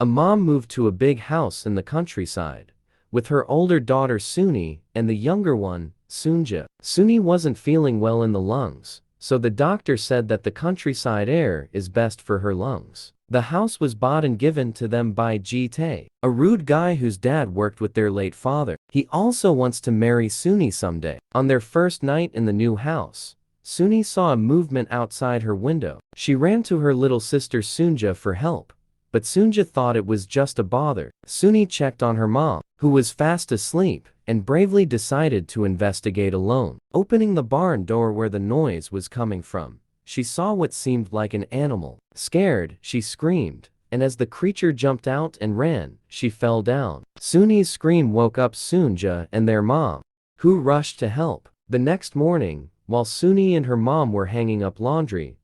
A mom moved to a big house in the countryside, with her older daughter Suni and the younger one, Sunja. Suni wasn't feeling well in the lungs, so the doctor said that the countryside air is best for her lungs. The house was bought and given to them by Ji-tae, a rude guy whose dad worked with their late father. He also wants to marry Suni someday. On their first night in the new house, Suni saw a movement outside her window. She ran to her little sister Sunja for help, but Sunja thought it was just a bother. Suni checked on her mom, who was fast asleep, and bravely decided to investigate alone. Opening the barn door where the noise was coming from, she saw what seemed like an animal. Scared, she screamed, and as the creature jumped out and ran, she fell down. Suni's scream woke up Sunja and their mom, who rushed to help. The next morning, while Suni and her mom were hanging up laundry,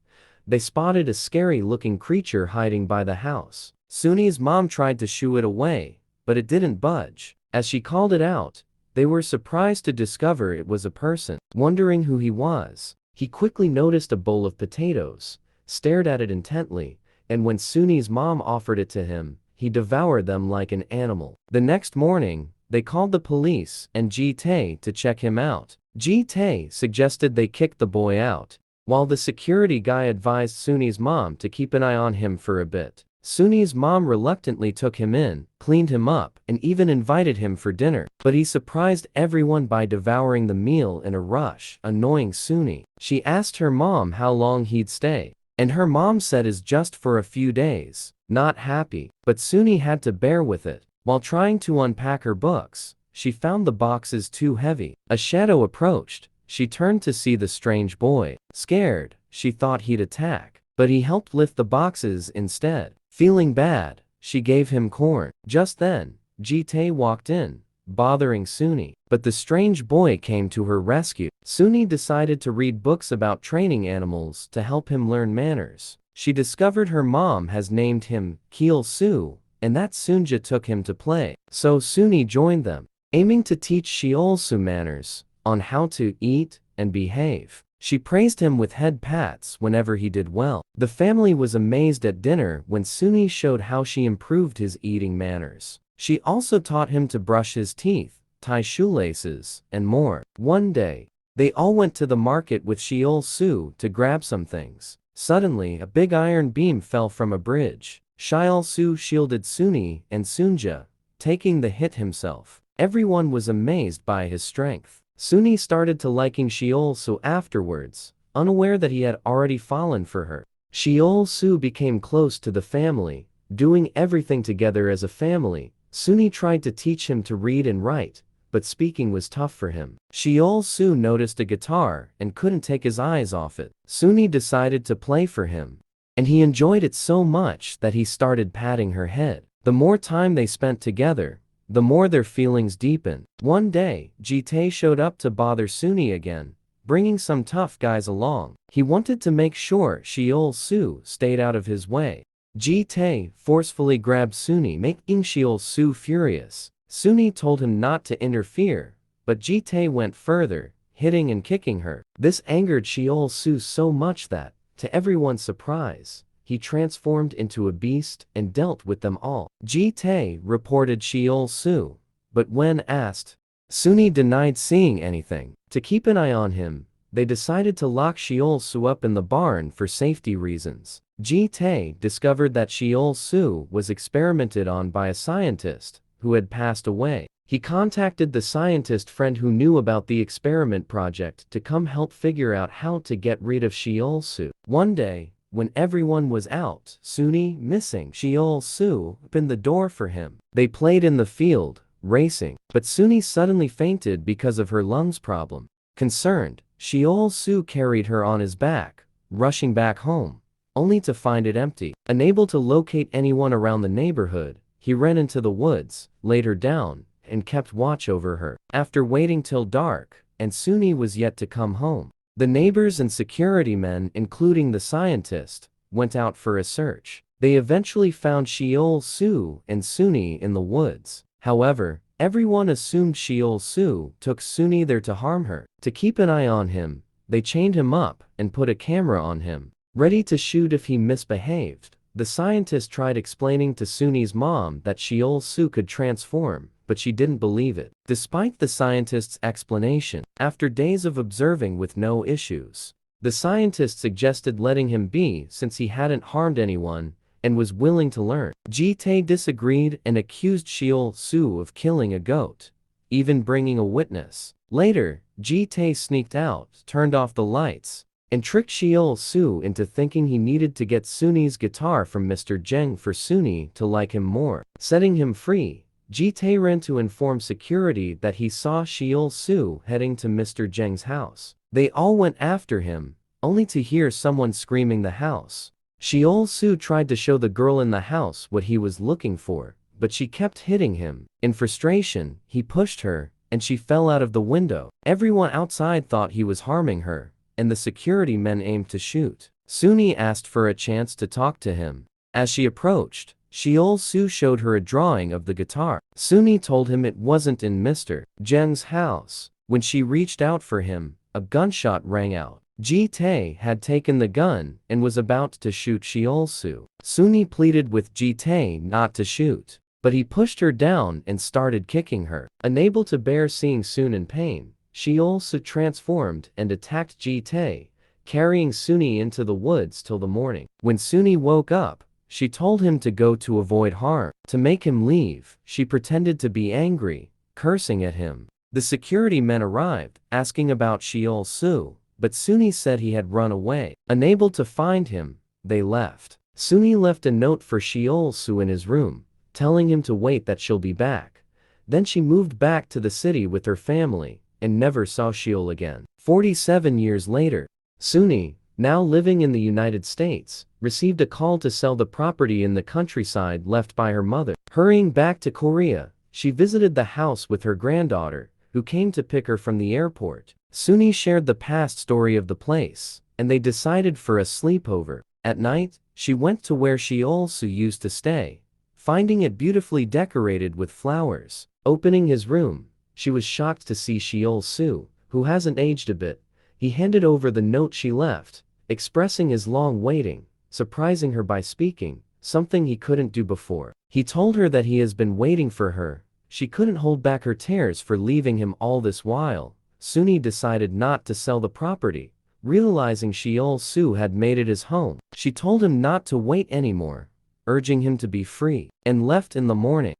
they spotted a scary-looking creature hiding by the house. Suni's mom tried to shoo it away, but it didn't budge. As she called it out, they were surprised to discover it was a person. Wondering who he was, he quickly noticed a bowl of potatoes, stared at it intently, and when Suni's mom offered it to him, he devoured them like an animal. The next morning, they called the police and Ji-tae to check him out. Ji-tae suggested they kick the boy out, while the security guy advised Suni's mom to keep an eye on him for a bit. Suni's mom reluctantly took him in, cleaned him up, and even invited him for dinner. But he surprised everyone by devouring the meal in a rush, annoying Suni. She asked her mom how long he'd stay, and her mom said it's just for a few days. Not happy, but Suni had to bear with it. While trying to unpack her books, she found the boxes too heavy. A shadow approached. She turned to see the strange boy. Scared, she thought he'd attack, but he helped lift the boxes instead. Feeling bad, she gave him corn. Just then, Ji-tae walked in, bothering Suni, but the strange boy came to her rescue. Suni decided to read books about training animals to help him learn manners. She discovered her mom has named him Kyeol-soo, and that Sunja took him to play. So Suni joined them, aiming to teach Kyeol-soo manners on how to eat and behave. She praised him with head pats whenever he did well. The family was amazed at dinner when Suni showed how she improved his eating manners. She also taught him to brush his teeth, tie shoelaces, and more. One day, they all went to the market with Kyeol-soo to grab some things. Suddenly, a big iron beam fell from a bridge. Kyeol-soo shielded Suni and Sunja, taking the hit himself. Everyone was amazed by his strength. Suni started to liking Kyeol-soo afterwards, unaware that he had already fallen for her. Kyeol-soo became close to the family, doing everything together as a family. Suni tried to teach him to read and write, but speaking was tough for him. Kyeol-soo noticed a guitar and couldn't take his eyes off it. Suni decided to play for him, and he enjoyed it so much that he started patting her head. The more time they spent together, the more their feelings deepened. One day, Ji-tae showed up to bother Suni again, bringing some tough guys along. He wanted to make sure Kyeol-soo stayed out of his way. Ji-tae forcefully grabbed Suni, making Kyeol-soo furious. Suni told him not to interfere, but Ji-tae went further, hitting and kicking her. This angered Kyeol-soo so much that, to everyone's surprise, he transformed into a beast and dealt with them all. Ji-tae reported Kyeol-soo, but when asked, Suni denied seeing anything. To keep an eye on him, they decided to lock Kyeol-soo up in the barn for safety reasons. Ji-tae discovered that Kyeol-soo was experimented on by a scientist who had passed away. He contacted the scientist friend who knew about the experiment project to come help figure out how to get rid of Kyeol-soo. One day, when everyone was out, Suni, missing Kyeol-soo, opened the door for him. They played in the field, racing, but Suni suddenly fainted because of her lungs problem. Concerned, Kyeol-soo carried her on his back, rushing back home, only to find it empty. Unable to locate anyone around the neighborhood, he ran into the woods, laid her down, and kept watch over her. After waiting till dark, and Suni was yet to come home, the neighbors and security men, including the scientist, went out for a search. They eventually found Kyeol-soo and Suni in the woods. However, everyone assumed Kyeol-soo took Suni there to harm her. To keep an eye on him, they chained him up and put a camera on him, ready to shoot if he misbehaved. The scientist tried explaining to Suni's mom that Sheol Su could transform, but she didn't believe it. Despite the scientist's explanation, after days of observing with no issues, the scientist suggested letting him be since he hadn't harmed anyone and was willing to learn. Ji-tae disagreed and accused Sheol Su of killing a goat, even bringing a witness. Later, Ji-tae sneaked out, turned off the lights, and tricked Sheol Su into thinking he needed to get Suni's guitar from Mr. Jeng for Suni to like him more. Setting him free, Ji-tae ran to inform security that he saw Sheol Su heading to Mr. Jeng's house. They all went after him, only to hear someone screaming the house. Sheol Su tried to show the girl in the house what he was looking for, but she kept hitting him. In frustration, he pushed her, and she fell out of the window. Everyone outside thought he was harming her, and the security men aimed to shoot. Suni asked for a chance to talk to him. As she approached, Sheol Su showed her a drawing of the guitar. Suni told him it wasn't in Mr. Jeng's house. When she reached out for him, a gunshot rang out. Ji-tae had taken the gun and was about to shoot Sheol Su. Suni pleaded with Ji-tae not to shoot, but he pushed her down and started kicking her. Unable to bear seeing Sun in pain, Sheol Su transformed and attacked Ji-tae, carrying Suni into the woods till the morning. When Suni woke up, she told him to go to avoid harm. To make him leave, she pretended to be angry, cursing at him. The security men arrived, asking about Sheol Su, but Suni said he had run away. Unable to find him, they left. Suni left a note for Sheol Su in his room, telling him to wait that she'll be back. Then she moved back to the city with her family, and never saw Sheol again. 47 years later, Suni, now living in the United States, received a call to sell the property in the countryside left by her mother. Hurrying back to Korea, she visited the house with her granddaughter, who came to pick her from the airport. Suni shared the past story of the place, and they decided for a sleepover. At night, she went to where Sheol Su used to stay, finding it beautifully decorated with flowers. Opening his room, she was shocked to see Sheol Su, who hasn't aged a bit. He handed over the note she left, expressing his long waiting, surprising her by speaking, something he couldn't do before. He told her that he has been waiting for her. She couldn't hold back her tears for leaving him all this while. Suni decided not to sell the property, realizing Sheol Su had made it his home. She told him not to wait anymore, urging him to be free, and left in the morning.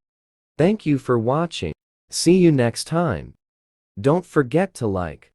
Thank you for watching. See you next time. Don't forget to like,